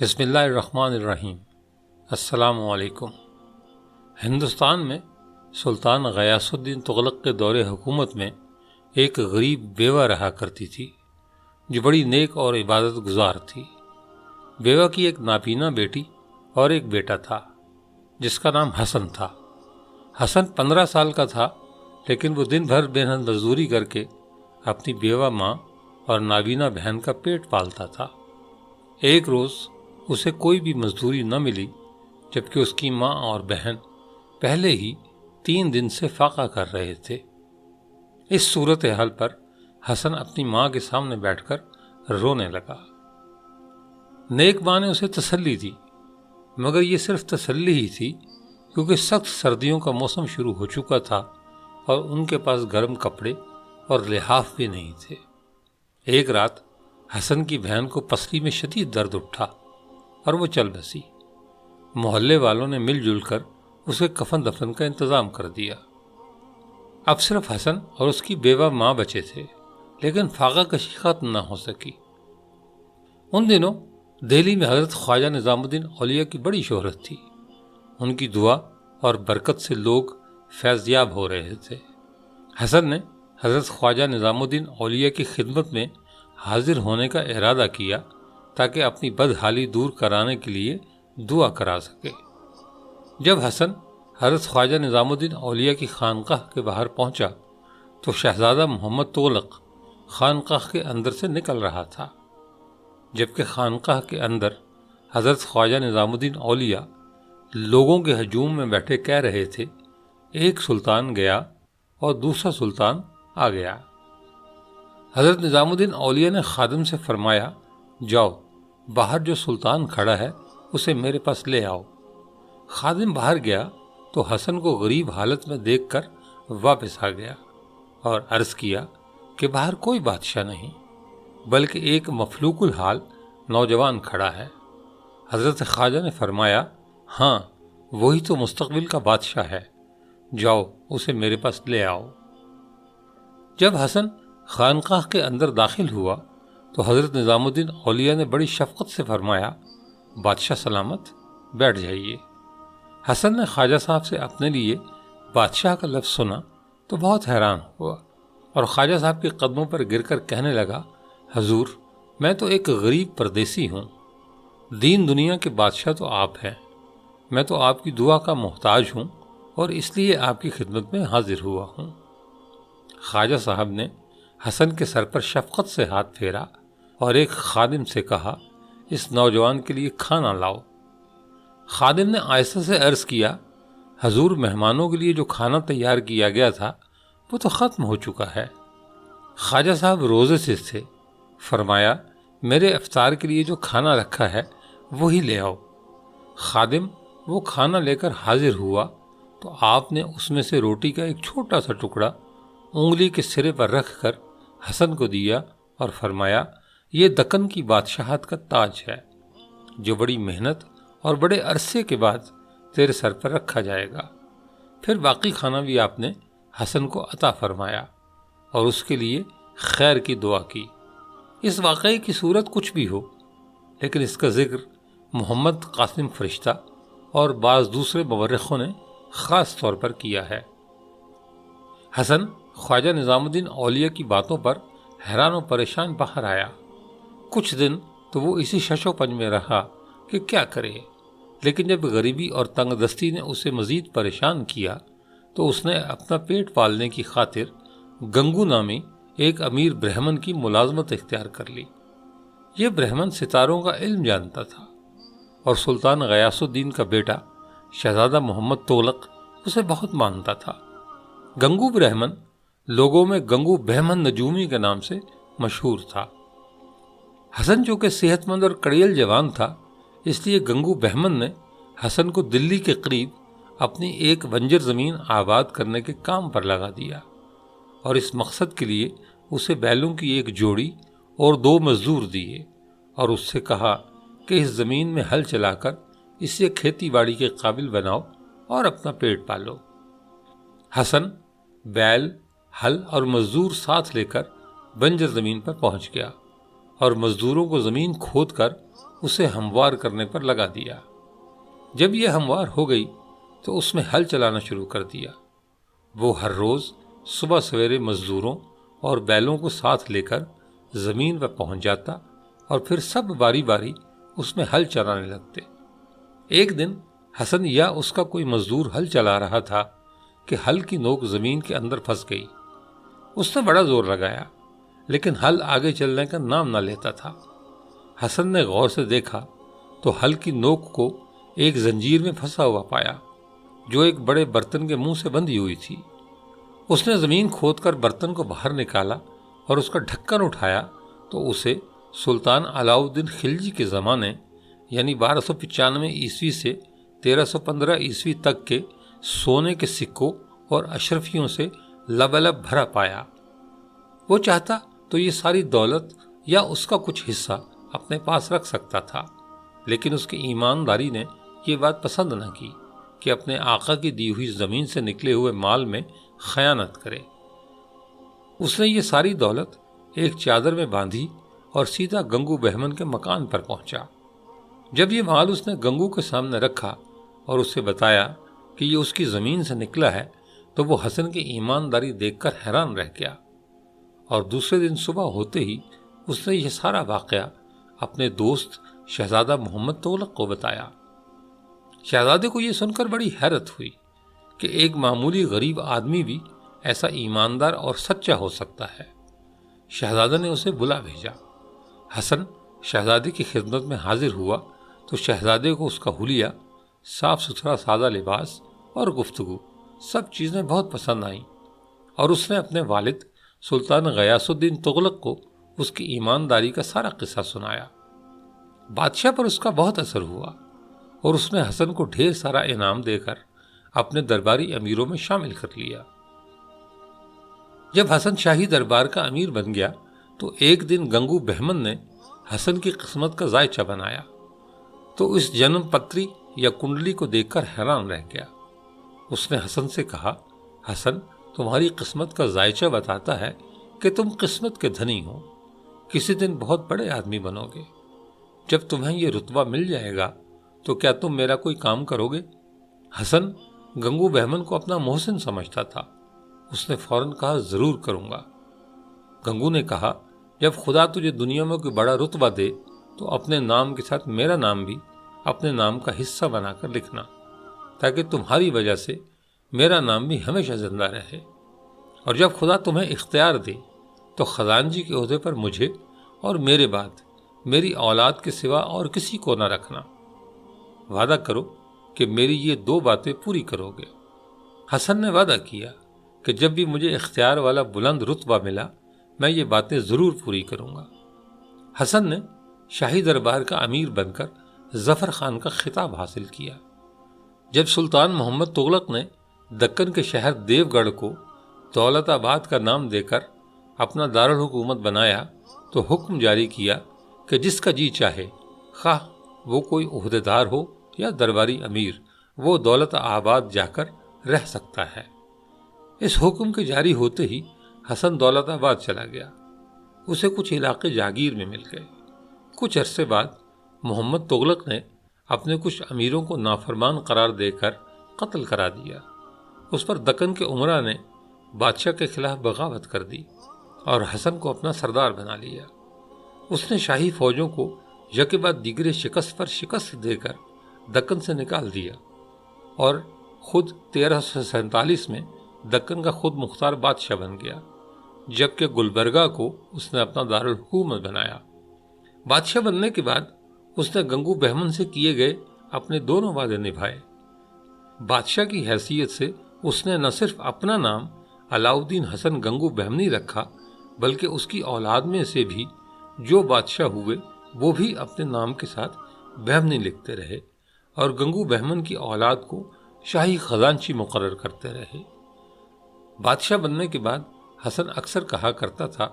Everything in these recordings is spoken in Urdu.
بسم اللہ الرحمن الرحیم۔ السلام علیکم۔ ہندوستان میں سلطان غیاث الدین تغلق کے دور حکومت میں ایک غریب بیوہ رہا کرتی تھی جو بڑی نیک اور عبادت گزار تھی۔ بیوہ کی ایک نابینا بیٹی اور ایک بیٹا تھا جس کا نام حسن تھا۔ حسن 15 سال کا تھا، لیکن وہ دن بھر محنت مزدوری کر کے اپنی بیوہ ماں اور نابینا بہن کا پیٹ پالتا تھا۔ ایک روز اسے کوئی بھی مزدوری نہ ملی، جبکہ اس کی ماں اور بہن پہلے ہی 3 دن سے فاقہ کر رہے تھے۔ اس صورتحال پر حسن اپنی ماں کے سامنے بیٹھ کر رونے لگا۔ نیک ماں نے اسے تسلی دی، مگر یہ صرف تسلی ہی تھی، کیونکہ سخت سردیوں کا موسم شروع ہو چکا تھا اور ان کے پاس گرم کپڑے اور لحاف بھی نہیں تھے۔ ایک رات حسن کی بہن کو پسلی میں شدید درد اٹھا اور وہ چل بسی۔ محلے والوں نے مل جل کر اسے کفن دفن کا انتظام کر دیا۔ اب صرف حسن اور اس کی بیوہ ماں بچے تھے، لیکن فاقہ کشی ختم نہ ہو سکی۔ ان دنوں دہلی میں حضرت خواجہ نظام الدین اولیاء کی بڑی شہرت تھی۔ ان کی دعا اور برکت سے لوگ فیض یاب ہو رہے تھے۔ حسن نے حضرت خواجہ نظام الدین اولیاء کی خدمت میں حاضر ہونے کا ارادہ کیا تاکہ اپنی بدحالی دور کرانے کے لیے دعا کرا سکے۔ جب حسن حضرت خواجہ نظام الدین اولیاء کی خانقاہ کے باہر پہنچا تو شہزادہ محمد تغلق خانقاہ کے اندر سے نکل رہا تھا، جبکہ خانقاہ کے اندر حضرت خواجہ نظام الدین اولیاء لوگوں کے ہجوم میں بیٹھے کہہ رہے تھے، ایک سلطان گیا اور دوسرا سلطان آ گیا۔ حضرت نظام الدین اولیاء نے خادم سے فرمایا، جاؤ باہر جو سلطان کھڑا ہے اسے میرے پاس لے آؤ۔ خادم باہر گیا تو حسن کو غریب حالت میں دیکھ کر واپس آ گیا اور عرض کیا کہ باہر کوئی بادشاہ نہیں، بلکہ ایک مفلوق الحال نوجوان کھڑا ہے۔ حضرت خواجہ نے فرمایا، ہاں وہی تو مستقبل کا بادشاہ ہے، جاؤ اسے میرے پاس لے آؤ۔ جب حسن خانقاہ کے اندر داخل ہوا تو حضرت نظام الدین اولیاء نے بڑی شفقت سے فرمایا، بادشاہ سلامت، بیٹھ جائیے۔ حسن نے خواجہ صاحب سے اپنے لیے بادشاہ کا لفظ سنا تو بہت حیران ہوا اور خواجہ صاحب کے قدموں پر گر کر کہنے لگا، حضور میں تو ایک غریب پردیسی ہوں، دین دنیا کے بادشاہ تو آپ ہیں، میں تو آپ کی دعا کا محتاج ہوں اور اس لیے آپ کی خدمت میں حاضر ہوا ہوں۔ خواجہ صاحب نے حسن کے سر پر شفقت سے ہاتھ پھیرا اور ایک خادم سے کہا، اس نوجوان کے لیے کھانا لاؤ۔ خادم نے آہستہ سے عرض کیا، حضور مہمانوں کے لیے جو کھانا تیار کیا گیا تھا وہ تو ختم ہو چکا ہے۔ خواجہ صاحب روزے سے تھے، فرمایا، میرے افطار کے لیے جو کھانا رکھا ہے وہی لے آؤ۔ خادم وہ کھانا لے کر حاضر ہوا تو آپ نے اس میں سے روٹی کا ایک چھوٹا سا ٹکڑا انگلی کے سرے پر رکھ کر حسن کو دیا اور فرمایا، یہ دکن کی بادشاہت کا تاج ہے جو بڑی محنت اور بڑے عرصے کے بعد تیرے سر پر رکھا جائے گا۔ پھر باقی کھانا بھی آپ نے حسن کو عطا فرمایا اور اس کے لیے خیر کی دعا کی۔ اس واقعے کی صورت کچھ بھی ہو، لیکن اس کا ذکر محمد قاسم فرشتہ اور بعض دوسرے مورخوں نے خاص طور پر کیا ہے۔ حسن خواجہ نظام الدین اولیاء کی باتوں پر حیران و پریشان باہر آیا۔ کچھ دن تو وہ اسی شش و پنج میں رہا کہ کیا کرے، لیکن جب غریبی اور تنگ دستی نے اسے مزید پریشان کیا تو اس نے اپنا پیٹ پالنے کی خاطر گنگو نامی ایک امیر برہمن کی ملازمت اختیار کر لی۔ یہ برہمن ستاروں کا علم جانتا تھا اور سلطان غیاث الدین کا بیٹا شہزادہ محمد تغلق اسے بہت مانتا تھا۔ گنگو برہمن لوگوں میں گنگو بہمن نجومی کے نام سے مشہور تھا۔ حسن جو کہ صحت مند اور کڑیل جوان تھا، اس لیے گنگو بہمن نے حسن کو دلی کے قریب اپنی ایک بنجر زمین آباد کرنے کے کام پر لگا دیا اور اس مقصد کے لیے اسے بیلوں کی ایک جوڑی اور 2 مزدور دیے اور اس سے کہا کہ اس زمین میں ہل چلا کر اسے کھیتی باڑی کے قابل بناؤ اور اپنا پیٹ پالو۔ حسن بیل، ہل اور مزدور ساتھ لے کر بنجر زمین پر پہنچ گیا اور مزدوروں کو زمین کھود کر اسے ہموار کرنے پر لگا دیا۔ جب یہ ہموار ہو گئی تو اس میں ہل چلانا شروع کر دیا۔ وہ ہر روز صبح سویرے مزدوروں اور بیلوں کو ساتھ لے کر زمین پر پہنچ جاتا اور پھر سب باری باری اس میں ہل چلانے لگتے۔ ایک دن حسن یا اس کا کوئی مزدور ہل چلا رہا تھا کہ ہل کی نوک زمین کے اندر پھنس گئی۔ اس نے بڑا زور لگایا لیکن ہل آگے چلنے کا نام نہ لیتا تھا۔ حسن نے غور سے دیکھا تو ہل کی نوک کو ایک زنجیر میں پھنسا ہوا پایا جو ایک بڑے برتن کے منہ سے بندھی ہوئی تھی۔ اس نے زمین کھود کر برتن کو باہر نکالا اور اس کا ڈھکن اٹھایا تو اسے سلطان علاؤ الدین خلجی کے زمانے یعنی 1295 عیسوی سے 1315 عیسوی تک کے سونے کے سکوں اور اشرفیوں سے لبالب بھرا پایا۔ وہ چاہتا تو یہ ساری دولت یا اس کا کچھ حصہ اپنے پاس رکھ سکتا تھا، لیکن اس کی ایمانداری نے یہ بات پسند نہ کی کہ اپنے آقا کی دی ہوئی زمین سے نکلے ہوئے مال میں خیانت کرے۔ اس نے یہ ساری دولت ایک چادر میں باندھی اور سیدھا گنگو بہمن کے مکان پر پہنچا۔ جب یہ مال اس نے گنگو کے سامنے رکھا اور اسے بتایا کہ یہ اس کی زمین سے نکلا ہے تو وہ حسن کی ایمانداری دیکھ کر حیران رہ گیا، اور دوسرے دن صبح ہوتے ہی اس نے یہ سارا واقعہ اپنے دوست شہزادہ محمد تغلق کو بتایا۔ شہزادے کو یہ سن کر بڑی حیرت ہوئی کہ ایک معمولی غریب آدمی بھی ایسا ایماندار اور سچا ہو سکتا ہے۔ شہزادہ نے اسے بلا بھیجا۔ حسن شہزادے کی خدمت میں حاضر ہوا تو شہزادے کو اس کا حلیہ، صاف ستھرا سادہ لباس اور گفتگو سب چیزیں بہت پسند آئیں، اور اس نے اپنے والد سلطان غیاث الدین تغلق کو اس کی ایمانداری کا سارا قصہ سنایا۔ بادشاہ پر اس کا بہت اثر ہوا اور اس نے حسن کو ڈھیر سارا انعام دے کر اپنے درباری امیروں میں شامل کر لیا۔ جب حسن شاہی دربار کا امیر بن گیا تو ایک دن گنگو بہمن نے حسن کی قسمت کا ذائچہ بنایا تو اس جنم پتری یا کنڈلی کو دیکھ کر حیران رہ گیا۔ اس نے حسن سے کہا، حسن، تمہاری قسمت کا ذائچہ بتاتا ہے کہ تم قسمت کے دھنی ہو، کسی دن بہت بڑے آدمی بنو گے۔ جب تمہیں یہ رتبہ مل جائے گا تو کیا تم میرا کوئی کام کرو گے؟ حسن گنگو بہمن کو اپنا محسن سمجھتا تھا۔ اس نے فوراً کہا، ضرور کروں گا۔ گنگو نے کہا، جب خدا تجھے دنیا میں کوئی بڑا رتبہ دے تو اپنے نام کے ساتھ میرا نام بھی اپنے نام کا حصہ بنا کر لکھنا، تاکہ تمہاری وجہ سے میرا نام بھی ہمیشہ زندہ رہے، اور جب خدا تمہیں اختیار دے تو خزانچی کے عہدے پر مجھے اور میرے بعد میری اولاد کے سوا اور کسی کو نہ رکھنا۔ وعدہ کرو کہ میری یہ 2 باتیں پوری کرو گے۔ حسن نے وعدہ کیا کہ جب بھی مجھے اختیار والا بلند رتبہ ملا میں یہ باتیں ضرور پوری کروں گا۔ حسن نے شاہی دربار کا امیر بن کر ظفر خان کا خطاب حاصل کیا۔ جب سلطان محمد تغلق نے دکن کے شہر دیو گڑھ کو دولت آباد کا نام دے کر اپنا دارالحکومت بنایا تو حکم جاری کیا کہ جس کا جی چاہے، خواہ وہ کوئی عہدیدار ہو یا درباری امیر، وہ دولت آباد جا کر رہ سکتا ہے۔ اس حکم کے جاری ہوتے ہی حسن دولت آباد چلا گیا۔ اسے کچھ علاقے جاگیر میں مل گئے۔ کچھ عرصے بعد محمد تغلق نے اپنے کچھ امیروں کو نافرمان قرار دے کر قتل کرا دیا۔ اس پر دکن کے امراء نے بادشاہ کے خلاف بغاوت کر دی اور حسن کو اپنا سردار بنا لیا۔ اس نے شاہی فوجوں کو یکے بعد دیگرے شکست پر شکست دے کر دکن سے نکال دیا، اور خود 1347 میں دکن کا خود مختار بادشاہ بن گیا، جبکہ گلبرگہ کو اس نے اپنا دارالحکومت بنایا۔ بادشاہ بننے کے بعد اس نے گنگو بہمن سے کیے گئے اپنے دونوں وعدے نبھائے۔ بادشاہ کی حیثیت سے اس نے نہ صرف اپنا نام علاؤ الدین حسن گنگو بہمنی رکھا، بلکہ اس کی اولاد میں سے بھی جو بادشاہ ہوئے وہ بھی اپنے نام کے ساتھ بہمنی لکھتے رہے، اور گنگو بہمن کی اولاد کو شاہی خزانچی مقرر کرتے رہے۔ بادشاہ بننے کے بعد حسن اکثر کہا کرتا تھا،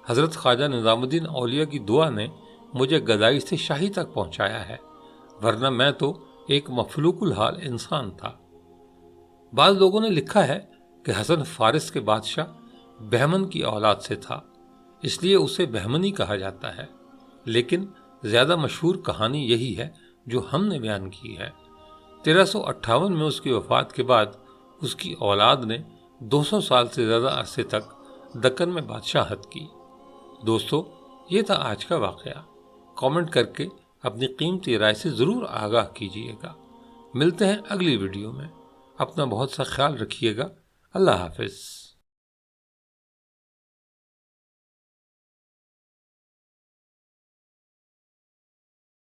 حضرت خواجہ نظام الدین اولیاء کی دعا نے مجھے گدائی سے شاہی تک پہنچایا ہے، ورنہ میں تو ایک مفلوق الحال انسان تھا۔ بعض لوگوں نے لکھا ہے کہ حسن فارس کے بادشاہ بہمن کی اولاد سے تھا، اس لیے اسے بہمنی کہا جاتا ہے، لیکن زیادہ مشہور کہانی یہی ہے جو ہم نے بیان کی ہے۔ 1358 میں اس کی وفات کے بعد اس کی اولاد نے 200 سال سے زیادہ عرصے تک دکن میں بادشاہت کی۔ دوستو، یہ تھا آج کا واقعہ۔ کامنٹ کر کے اپنی قیمتی رائے سے ضرور آگاہ کیجیے گا۔ ملتے ہیں اگلی ویڈیو میں۔ اپنا بہت سا خیال رکھیے گا۔ اللہ حافظ۔